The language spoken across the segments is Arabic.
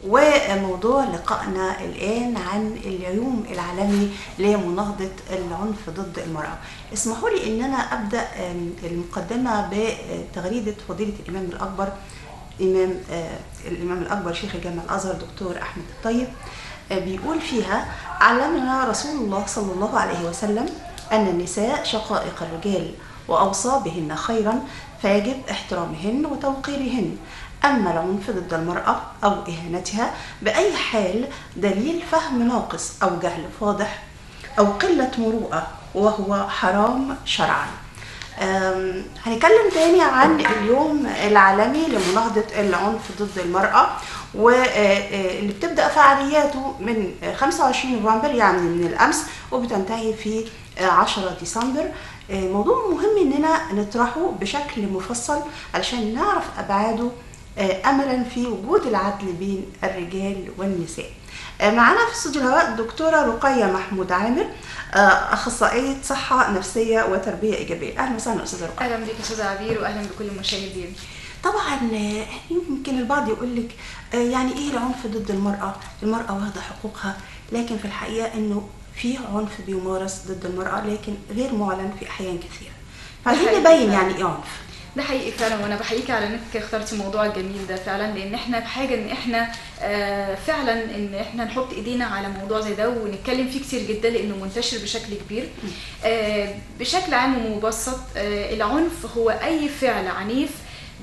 وموضوع لقائنا الآن عن اليوم العالمي لمناهضة العنف ضد المرأة. اسمحوا لي أن أنا أبدأ المقدمة بتغريدة فضيلة الإمام الأكبر شيخ الجامع الأزهر دكتور أحمد الطيب، بيقول فيها: علمنا رسول الله صلى الله عليه وسلم أن النساء شقائق الرجال وأوصى بهن خيرا، فيجب احترامهن وتوقيرهن. أما العنف ضد المرأة أو إهانتها بأي حال دليل فهم ناقص أو جهل فاضح أو قلة مروءة، وهو حرام شرعا. هنتكلم تاني عن اليوم العالمي لمناهضة العنف ضد المرأة، واللي بتبدأ فعالياته من 25 نوفمبر يعني من الأمس، وبتنتهي في 10 ديسمبر. موضوع مهم إننا نطرحه بشكل مفصل علشان نعرف أبعاده، أملا في وجود العدل بين الرجال والنساء. معنا في استوديو الهواء الدكتورة رقية محمود عامر، أخصائية صحة نفسية وتربية إيجابية. أهلا وسهلا أستاذة رقية. أهلا بك أستاذة عبير، وأهلا بكل المشاهدين. طبعا يمكن البعض يقول لك يعني إيه العنف ضد المرأة؟ المرأة واخدة حقوقها، لكن في الحقيقة إنه في عنف بيمارس ضد المرأة لكن غير معلن في أحيان كثيرة. فعايزين نبين يعني إيه عنف. ده حقيقي فعلا، وانا بحييك على انك اخترتي الموضوع الجميل ده فعلا، لان احنا بحاجه ان احنا فعلا ان احنا نحط ايدينا على موضوع زي ده ونتكلم فيه كتير جدا، لانه منتشر بشكل كبير. بشكل عام ومبسط، العنف هو اي فعل عنيف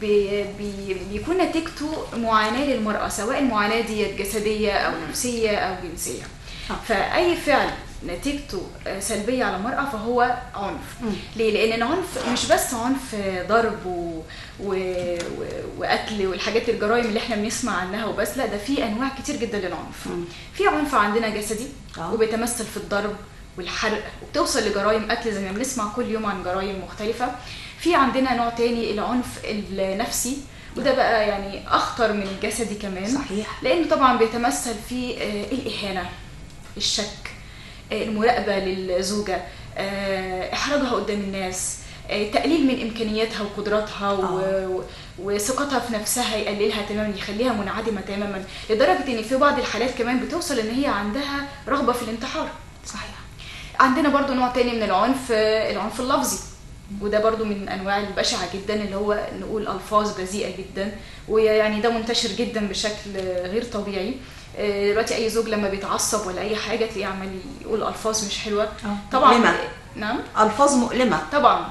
بيكون نتيجته معاناه للمراه، سواء المعاناه دي جسديه او نفسيه او جنسيه. فاي فعل نتيجته سلبية على المرأة فهو عنف. ليه؟ لأن العنف مش بس عنف ضرب وقتل والحاجات الجرائم اللي احنا بنسمع عنها وبس، لا، ده في أنواع كتير جدا للعنف. في عنف عندنا جسدي وبيتمثل في الضرب والحرق، وبتوصل لجرائم قتل زي ما بنسمع كل يوم عن جرائم مختلفة. في عندنا نوع تاني العنف النفسي، وده بقى يعني أخطر من الجسدي كمان. صحيح. لأنه طبعا بيتمثل في الإهانة، الشك، المراقبة للزوجة، إحراجها قدام الناس، تقليل من إمكانياتها وقدراتها وثقتها في نفسها، يقللها تماما، يخليها منعدمة تماما، لدرجة إن في بعض الحالات كمان بتوصل إن هي عندها رغبة في الانتحار. صحيح. عندنا برضو نوع تاني من العنف اللفظي، وده برضو من أنواع البشعة جدا، اللي هو نقول ألفاظ بذيئة جدا، ويعني ده منتشر جدا بشكل غير طبيعي. دلوقتي اي زوج لما بيتعصب ولا اي حاجه تلاقيه عمال يقول الفاظ مش حلوه. طبعا مؤلمة. نعم، الفاظ مؤلمه طبعا.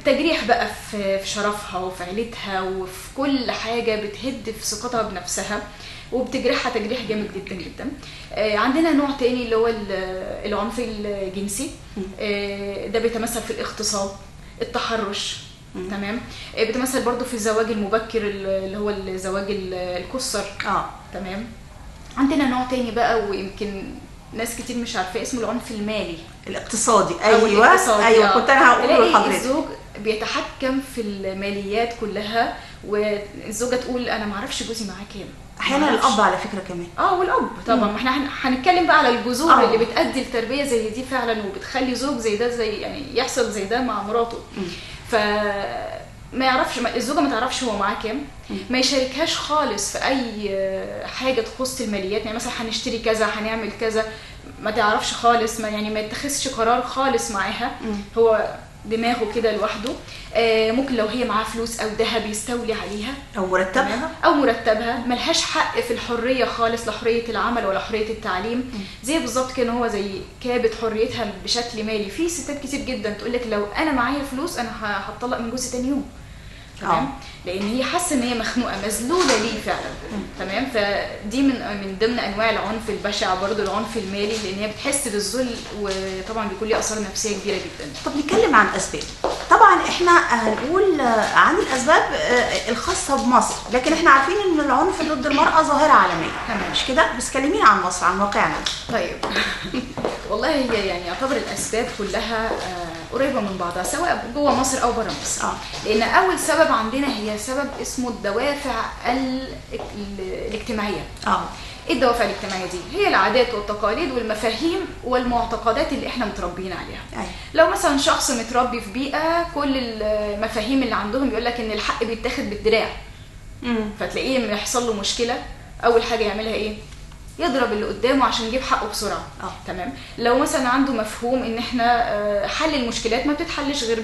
تجريح بقى في شرفها وفي عيلتها وفي كل حاجه، بتهد في ثقتها بنفسها وبتجرحها تجريح جامد جدا جدا. عندنا نوع تاني اللي هو العنف الجنسي، ده بيتمثل في الاغتصاب، التحرش. تمام. بتمثل برضو في الزواج المبكر اللي هو الزواج الكسر. تمام. عندنا نوع تاني بقى، ويمكن ناس كتير مش عارفه اسمه، العنف المالي الاقتصادي. ايوه كنت انا هقوله لحضرتك. الزوج بيتحكم في الماليات كلها، والزوجه تقول انا ما اعرفش جوزي معاه كام. احيانا الاب على فكره كمان. والاب طبعا. ما احنا هنتكلم بقى على الجذور اللي بتؤدي لتربيه زي دي فعلا، وبتخلي زوج زي ده زي يعني يحصل زي ده مع مراته. فما يعرفش، الزوجه ما تعرفش هو معاه كام، ما يشاركهاش خالص في اي حاجه تخص الماليات. يعني مثلا هنشتري كذا، هنعمل كذا، ما تعرفش خالص، ما يتخذش قرار خالص معاها، هو دماغه كده لوحده. ممكن لو هي معاها فلوس او ذهب يستولي عليها، او مرتبها ملهاش حق في الحريه خالص، لا حريه العمل ولا حريه التعليم. زي بالظبط كده هو زي كابت حريتها بشكل مالي. في ستات كتير جدا تقول لك لو انا معايا فلوس انا هتطلق من جوزي تاني يوم. تمام. لان هي حاسه ان هي مخنوقه، مذلوله ليه فعلا. تمام. فدي من ضمن انواع العنف البشع برضو، العنف المالي، لان هي بتحس بالذل، وطبعا بيكون ليه اثار نفسيه كبيره جدا. طب نتكلم عن اسباب. طبعا احنا هنقول عن الاسباب الخاصه بمصر، لكن احنا عارفين ان العنف ضد المراه ظاهره عالميه. تمام. مش كده؟ بس كلمينا عن مصر، عن واقعنا. طيب. والله هي يعني يعتبر الاسباب كلها قريبه من بعضها، سواء جوه مصر او بره مصر. لان اول سبب عندنا هي سبب اسمه الدوافع الاجتماعيه. ايه الدوافع الاجتماعيه دي؟ هي العادات والتقاليد والمفاهيم والمعتقدات اللي احنا متربيين عليها. لو مثلا شخص متربي في بيئه كل المفاهيم اللي عندهم يقول لك ان الحق بيتاخد بالدراع، فتلاقيه يحصل له مشكله اول حاجه يعملها ايه؟ يضرب اللي قدامه عشان يجيب حقه بسرعه. تمام. لو مثلا عنده مفهوم ان احنا حل المشكلات ما بتتحلش غير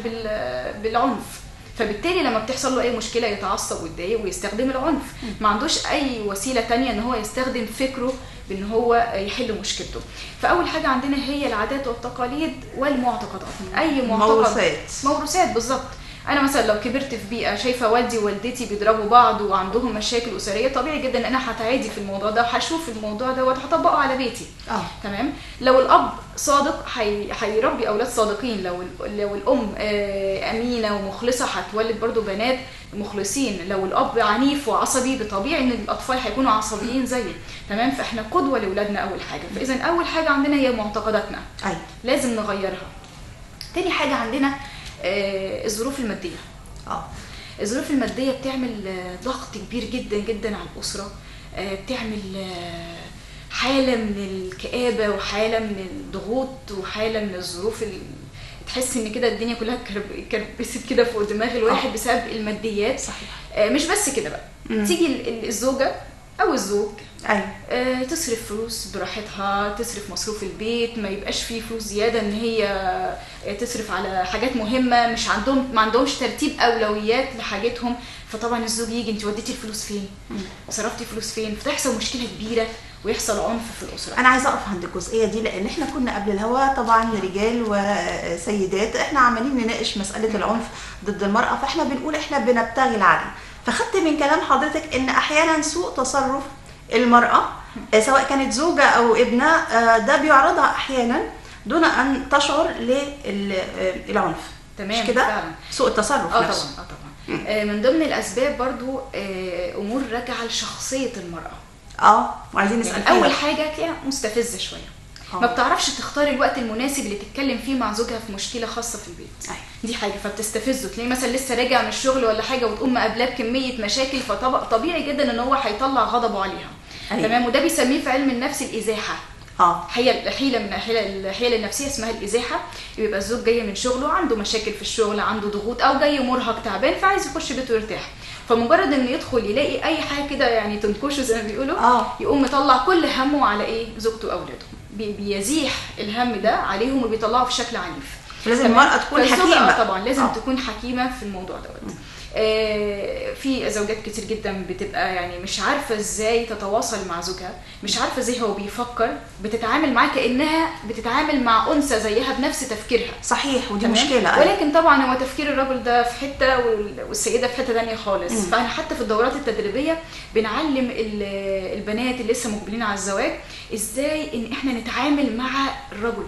بالعنف، فبالتالي لما بتحصل له اي مشكله يتعصب ويتضايق ويستخدم العنف. ما عندوش اي وسيله تانية ان هو يستخدم فكره بان هو يحل مشكلته. فاول حاجه عندنا هي العادات والتقاليد والمعتقدات. اي معتقد، موروثات بالظبط. انا مثلا لو كبرت في بيئه شايفه والدي ووالدتي بيضربوا بعض وعندهم مشاكل اسريه، طبيعي جدا ان انا هتعادي في الموضوع ده وهشوف الموضوع ده وهطبقه على بيتي. تمام. لو الاب صادق هيربي اولاد صادقين. لو الام امينه ومخلصه هتولد برضو بنات مخلصين. لو الاب عنيف وعصبي بطبيعي ان الاطفال هيكونوا عصبيين زيه. تمام. فاحنا قدوه لاولادنا اول حاجه. فاذا اول حاجه عندنا هي معتقداتنا، لازم نغيرها. تاني حاجه عندنا الظروف الماديه. الظروف الماديه بتعمل ضغط كبير جدا جدا على الاسره، بتعمل حاله من الكآبه وحاله من الضغوط وحاله من الظروف تحس ان كده الدنيا كلها كربست كده فوق دماغ الواحد بسبب الماديات. صحيح. مش بس كده بقى، تيجي الزوجه او الزوج تصرف فلوس براحتها، تصرف مصروف البيت، ما يبقاش فيه فلوس زياده ان هي تصرف على حاجات مهمه، ما عندهمش ترتيب اولويات لحاجتهم. فطبعا الزوج يجي انت وديتي الفلوس فين؟ صرفتي فلوس فين؟ فتحصل مشكله كبيره ويحصل عنف في الاسره. انا عايزه اقف عند الجزئيه دي لان احنا كنا قبل الهوا طبعا رجال وسيدات احنا عمالين نناقش مساله العنف ضد المراه، فاحنا بنقول احنا بنبتغي العدل. فخدت من كلام حضرتك ان احيانا سوء تصرف المراه سواء كانت زوجه او ابنه ده بيعرضها احيانا دون ان تشعر للعنف. تمام. مش كده؟ سوء التصرف نفسه. طبعا. من ضمن الاسباب برضو امور راجعه لشخصيه المراه. وعايزين نسال يعني اول حاجه تلاقيها مستفزه شويه. ما بتعرفش تختار الوقت المناسب اللي تتكلم فيه مع زوجها في مشكله خاصه في البيت. دي حاجه فبتستفزه. تلاقيه مثلا لسه راجع من الشغل ولا حاجه وتقوم مقابلاه بكميه مشاكل، فطبيعي جدا ان هو هيطلع غضبه عليها. تمام. وده بيسميه في علم النفس الازاحه. حيله من الحيل النفسيه اسمها الازاحه. يبقى الزوج جاي من شغله عنده مشاكل في الشغل، عنده ضغوط، او جاي مرهق تعبان فعايز يخش بيته يرتاح. فمجرد انه يدخل يلاقي اي حاجه كده يعني تنكشه زي ما بيقولوا، يقوم مطلع كل همه على ايه؟ زوجته واولاده. بيزيح الهم ده عليهم وبيطلعه في شكل عنيف. لازم المراه تكون حكيمه. طبعا لازم تكون حكيمه في الموضوع دوت. في زوجات كتير جدا بتبقى يعني مش عارفه ازاي تتواصل مع زوجها، مش عارفه ازاي هو بيفكر، بتتعامل معاه كانها بتتعامل مع انثى زيها بنفس تفكيرها. صحيح. ودي مشكله. ولكن طبعا هو تفكير الرجل ده في حته والسيده في حته ثانيه خالص. فاحنا حتى في الدورات التدريبيه بنعلم البنات اللي لسه مقبلين على الزواج ازاي ان احنا نتعامل مع الرجل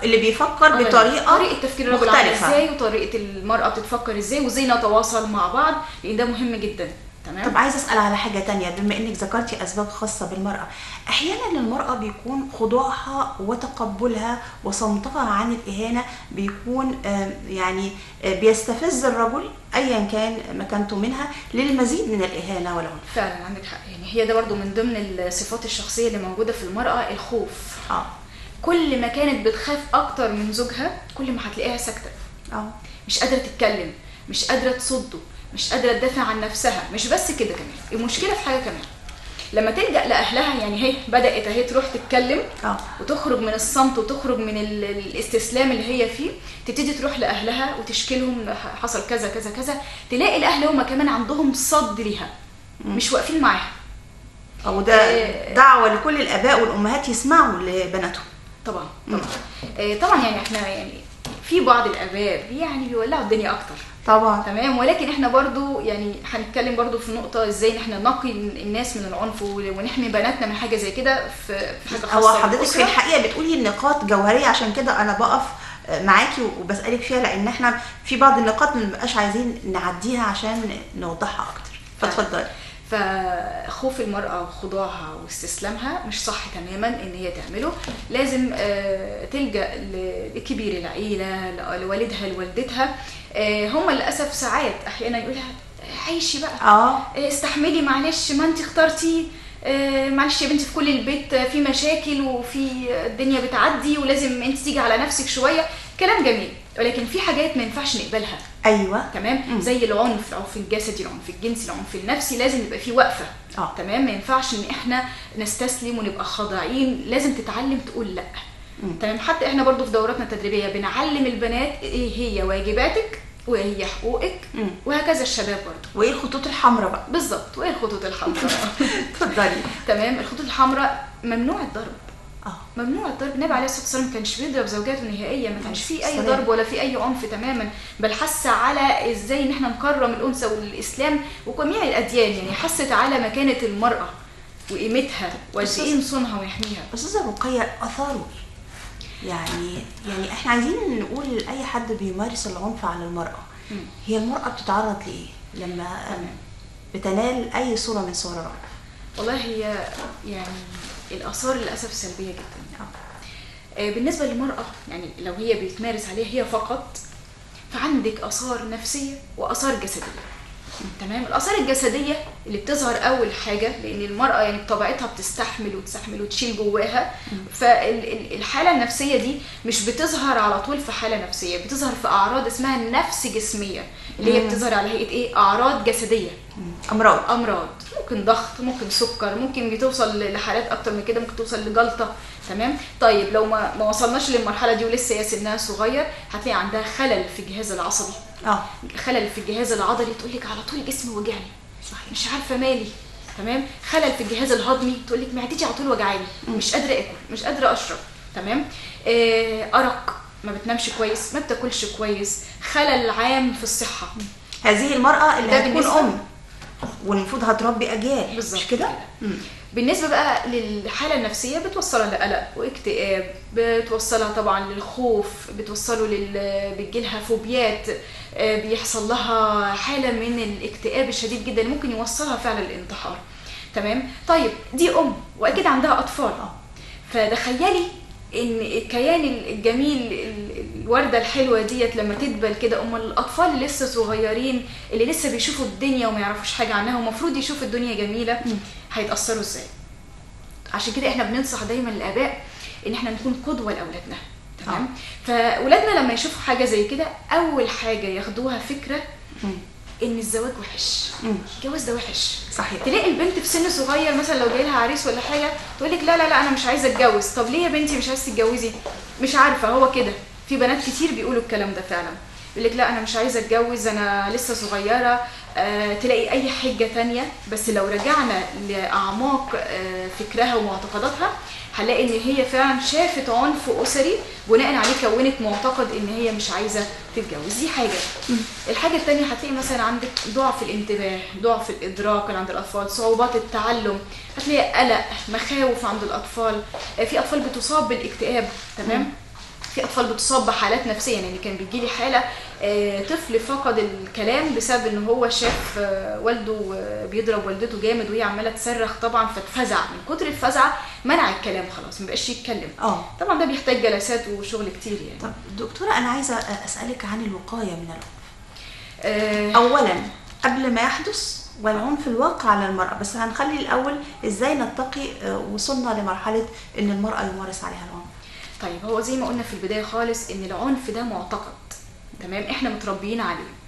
اللي بيفكر طريقه تفكير الرجل مختلفة ازاي وطريقه المراه بتتفكر ازاي وازاي نتواصل مع بعض، لان ده مهم جدا. تمام. طب عايزه اسال على حاجه تانية، بما انك ذكرتي اسباب خاصه بالمراه، احيانا المراه بيكون خضوعها وتقبلها وصمتها عن الاهانه بيكون يعني بيستفز الرجل ايا كان مكانته منها للمزيد من الاهانه والعنف. فعلا عندك حق. يعني هي ده برضو من ضمن الصفات الشخصيه اللي موجوده في المراه، الخوف. كل ما كانت بتخاف اكتر من زوجها كل ما هتلاقيها ساكته. مش قادره تتكلم، مش قادره تصده، مش قادره تدافع عن نفسها. مش بس كده، كمان المشكله في حاجه كمان، لما تلجأ لاهلها يعني هي بدات اهي تروح تتكلم وتخرج من الصمت وتخرج من الاستسلام اللي هي فيه، تبتدي تروح لاهلها وتشكي لهم حصل كذا كذا كذا، تلاقي الاهل هم كمان عندهم صد ليها، مش واقفين معاها. وده دعوه لكل الاباء والامهات يسمعوا لبناتهم. طبعا يعني احنا يعني في بعض الاباء يعني بيولعوا الدنيا اكتر طبعا. تمام. ولكن احنا برضو يعني هنتكلم برضو في نقطه ازاي ان احنا نقي الناس من العنف ونحمي بناتنا من حاجه زي كده في حاجه خاصه. هو حضرتك في الحقيقه بتقولي نقاط جوهريه، عشان كده انا بقف معاكي وبسالك فيها، لان احنا في بعض النقاط ما بنبقاش عايزين نعديها عشان نوضحها اكتر. فاتفضلي. فخوف المرأة وخضوعها واستسلامها مش صح تماما ان هي تعمله. لازم تلجأ لكبير العيلة، لوالدها لوالدتها. هم للأسف ساعات احيانا يقولها عيشي بقى، استحملي، معلش ما انت اخترتي، معلش يا بنتي في كل البيت في مشاكل وفي الدنيا بتعدي ولازم انت تيجي على نفسك شوية. كلام جميل ولكن في حاجات ما ينفعش نقبلها. ايوه تمام. زي العنف الجسدي، العنف الجنسي، العنف النفسي، لازم يبقى فيه وقفه. تمام. ما ينفعش ان احنا نستسلم ونبقى خاضعين، لازم تتعلم تقول لا. تمام. حتى احنا برضو في دوراتنا التدريبيه بنعلم البنات ايه هي واجباتك وايه هي حقوقك، وهكذا الشباب برضو. وايه الخطوط الحمراء بقى؟ بالظبط، وايه الخطوط الحمراء. اتفضلي. تمام. الخطوط الحمراء ممنوع الضرب. ممنوع الضرب. النبي عليه الصلاه والسلام ما كانش بيضرب زوجاته نهائيا، ما كانش فيه اي ضرب ولا فيه اي عنف تماما، بل حث على ازاي ان احنا نكرم الانثى، والاسلام وجميع الاديان يعني حثت على مكانه المراه وقيمتها وقد ايه نصونها ويحميها. استاذه رقيه، اثاره يعني احنا عايزين نقول لاي حد بيمارس العنف على المراه، هي المراه بتتعرض لايه لما بتنال اي صوره من صور العنف؟ والله هي يعني الآثار للأسف سلبية جدا. بالنسبة للمرأة يعني لو هي بتمارس عليها هي فقط، فعندك آثار نفسية وآثار جسدية. تمام. الآثار الجسدية اللي بتظهر أول حاجة، لأن المرأة يعني بطبيعتها بتستحمل وتشيل جواها، فالحالة النفسية دي مش بتظهر على طول في حالة نفسية، بتظهر في أعراض اسمها نفس جسمية، اللي هي بتظهر على هيئة إيه؟ أعراض جسدية. أمراض ممكن ضغط، ممكن سكر، ممكن بتوصل لحالات أكتر من كده، ممكن توصل لجلطة. تمام. طيب لو ما وصلناش للمرحلة دي ولسه هي سنها صغير، هتلاقي عندها خلل في الجهاز العصبي، خلل في الجهاز العضلي، تقول لك على طول جسمي وجعني، صحيح، مش عارفه مالي. تمام. خلل في الجهاز الهضمي، تقول لك معدتي على طول وجعاني، مش قادره اكل، مش قادره اشرب. تمام. ارق، ما بتنامش كويس، ما بتاكلش كويس، خلل عام في الصحه. هذه المراه اللي هتكون ام والمفروض هتربي اجيال، مش كده؟ بالنسبه بقى للحاله النفسيه، بتوصلها لقلق واكتئاب، بتوصلها طبعا للخوف، بتوصله بتجيلها فوبيات، بيحصل لها حاله من الاكتئاب الشديد جدا اللي ممكن يوصلها فعلا للانتحار. تمام. طيب دي ام واكيد عندها اطفال، فتخيلي ان الكيان الجميل، الورده الحلوه ديت لما تدبل كده، الاطفال اللي لسه صغيرين اللي لسه بيشوفوا الدنيا وما يعرفوش حاجه عنها ومفروض يشوفوا الدنيا جميله، هيتاثروا ازاي؟ عشان كده احنا بننصح دايما الاباء ان احنا نكون قدوه لاولادنا. تمام. فاولادنا لما يشوفوا حاجه زي كده، اول حاجه ياخدوها فكره ان الزواج وحش، الجواز ده وحش. صحيح. تلاقي البنت في سن صغير مثلا لو جاي لها عريس ولا حاجه، تقول لك لا لا لا انا مش عايزه اتجوز. طب ليه يا بنتي مش عايزه تتجوزي؟ مش عارفه، هو كده. في بنات كتير بيقولوا الكلام ده فعلا، يقول لك لا انا مش عايزه اتجوز، انا لسه صغيره. تلاقي اي حجه تانية. بس لو رجعنا لاعماق فكرها ومعتقداتها، هنلاقي ان هي فعلا شافت عنف اسري بناء عليه كونت معتقد ان هي مش عايزه تتجوز. دي حاجه. الحاجه الثانيه هتلاقي مثلا عندك ضعف الانتباه، ضعف الادراك عند الاطفال، صعوبات التعلم، هتلاقي قلق، مخاوف عند الاطفال. في اطفال بتصاب بالاكتئاب. تمام. في اطفال بتصاب بحالات نفسيه، يعني كان بيجي لي حاله طفل فقد الكلام بسبب ان هو شاف والده بيضرب والدته جامد وهي عماله تصرخ، طبعا فاتفزع، من كتر الفزعه منع الكلام خلاص، ما بقاش يتكلم. طبعا ده بيحتاج جلسات وشغل كتير يعني. طب دكتوره، انا عايزه اسالك عن الوقايه من العنف. اولا قبل ما يحدث والعنف الواقع على المراه، بس هنخلي الاول ازاي نتقي وصلنا لمرحله ان المراه يمارس عليها العنف. طيب هو زي ما قلنا في البدايه خالص ان العنف ده معتقد. تمام. احنا متربيين عليه.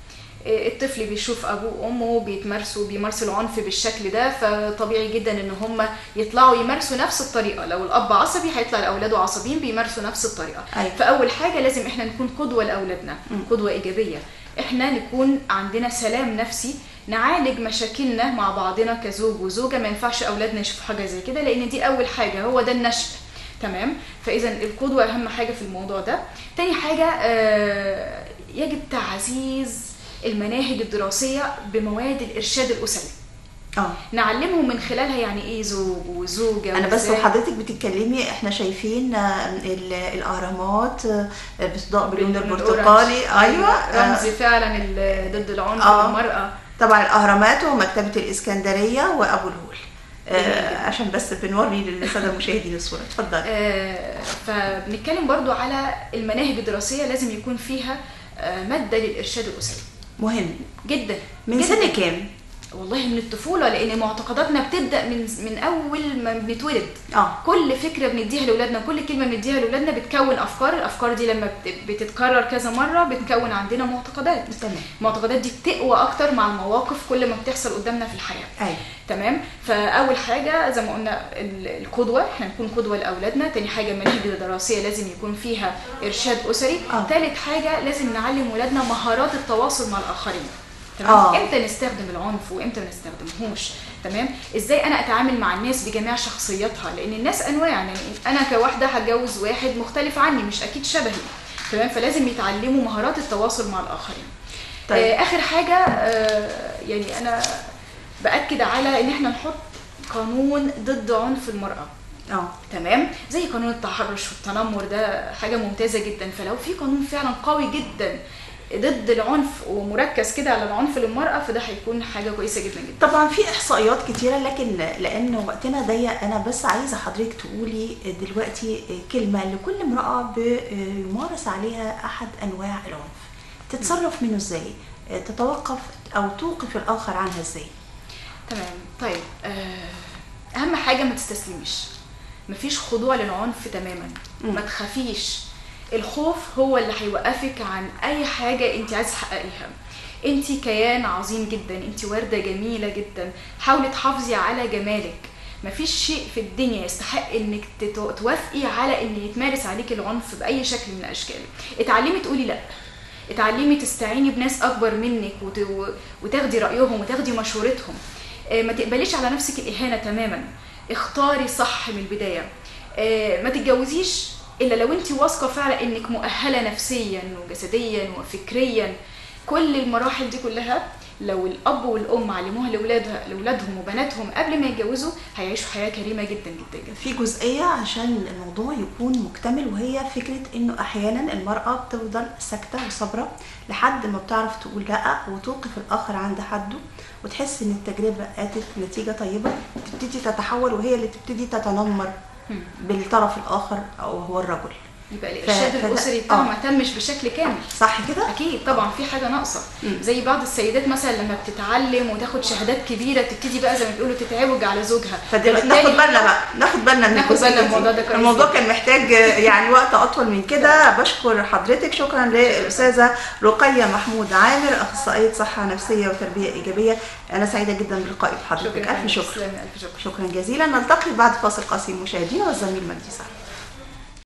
الطفل بيشوف ابوه وامه بيمارسوا العنف بالشكل ده، فطبيعي جدا ان هم يطلعوا يمارسوا نفس الطريقه. لو الاب عصبي هيطلع لاولاده عصبيين بيمارسوا نفس الطريقه. فاول حاجه لازم احنا نكون قدوه لاولادنا، قدوه ايجابيه. احنا نكون عندنا سلام نفسي، نعالج مشاكلنا مع بعضنا كزوج وزوجه. ما ينفعش اولادنا يشوفوا حاجه زي كده، لان دي اول حاجه، هو ده النشء. تمام. فاذا القدوه اهم حاجه في الموضوع ده. تاني حاجه يجب تعزيز المناهج الدراسيه بمواد الارشاد الاسري. نعلمهم من خلالها يعني ايه زوج وزوجه. انا بس وحضرتك بتتكلمي احنا شايفين الاهرامات بتضاء باللون البرتقالي. ايوه، رمز فعلا ضد العنف للمراه. طبعا الاهرامات ومكتبه الاسكندريه وابو الهول. عشان بس بنوري للساده المشاهدين الصوره. اتفضل. فبنتكلم برضو على المناهج الدراسيه، لازم يكون فيها ماده للارشاد الاسري. مهم جدا. من سنه كام؟ والله من الطفوله، لان معتقداتنا بتبدا من اول ما بنتولد. كل فكره بنديها لاولادنا، كل كلمه بنديها لاولادنا بتكون افكار. الافكار دي لما بتتكرر كذا مره بتكون عندنا معتقدات. تمام. المعتقدات دي بتقوى اكتر مع المواقف كل ما بتحصل قدامنا في الحياه. تمام. فاول حاجه زي ما قلنا القدوه، احنا نكون قدوه لاولادنا. تاني حاجه المناهج الدراسيه لازم يكون فيها ارشاد اسري. تالت حاجه لازم نعلم ولادنا مهارات التواصل مع الاخرين. تمام. امتى نستخدم العنف وامتى ما نستخدمهوش. تمام. ازاي انا اتعامل مع الناس بجميع شخصياتها، لان الناس انواع. يعني انا كواحده هتجوز واحد مختلف عني، مش اكيد شبهي. تمام. فلازم يتعلموا مهارات التواصل مع الاخرين. طيب. اخر حاجه يعني انا باكد على ان احنا نحط قانون ضد عنف المراه. تمام. زي قانون التحرش والتنمر، ده حاجه ممتازه جدا. فلو في قانون فعلا قوي جدا ضد العنف ومركز كده على العنف للمرأة، فده هيكون حاجة كويسة جدا جدا. طبعا في احصائيات كتيرة، لكن لان وقتنا ضيق انا بس عايزة حضرتك تقولي دلوقتي كلمة لكل امرأة بيمارس عليها احد انواع العنف تتصرف منه ازاي، تتوقف او توقف الاخر عنها ازاي. تمام. طيب اهم حاجة ما تستسلميش، مفيش خضوع للعنف تماما. ما تخافيش. الخوف هو اللي هيوقفك عن اي حاجه انت عايزه تحققيها. انت كيان عظيم جدا، انت ورده جميله جدا. حاولي تحافظي على جمالك. مفيش شيء في الدنيا يستحق انك توافقي على ان يتمارس عليك العنف باي شكل من الاشكال. اتعلمي تقولي لا، اتعلمي تستعيني بناس اكبر منك وتاخدي رايهم وتاخدي مشورتهم. ما تقبليش على نفسك الاهانه تماما. اختاري صح من البدايه. ما تتجوزيش الا لو انت واثقه فعلا انك مؤهله نفسيا وجسديا وفكريا. كل المراحل دي كلها لو الاب والام علموها لاولادهم وبناتهم قبل ما يتجوزوا، هيعيشوا حياه كريمه جدا جدا جدا. في جزئيه عشان الموضوع يكون مكتمل، وهي فكره انه احيانا المراه بتفضل ساكته وصابره لحد ما بتعرف تقول لا وتوقف الاخر عند حده، وتحس ان التجربه اتت نتيجه طيبه، تبتدي تتحول وهي اللي تبتدي تتنمر بالطرف الاخر او هو الرجل. يبقى الارشاد الاسري بتاعه ما تمش بشكل كامل. صح كده؟ اكيد طبعا في حاجه ناقصه. زي بعض السيدات مثلا لما بتتعلم وتاخد شهادات كبيره تبتدي بقى زي ما بيقولوا تتعوج على زوجها. ناخد بالنا بقى، ناخد بالنا من الموضوع ده. الموضوع كان محتاج يعني وقت اطول من كده. بشكر حضرتك. شكرا للاستاذه رقيه محمود عامر، اخصائيه صحه نفسيه وتربيه ايجابيه. انا سعيده جدا بلقائي بحضرتك. الف شكر. الف شكر. شكرا جزيلا. نلتقي بعد فاصل قصير مشاهدينا، والزميل مجدي صالح.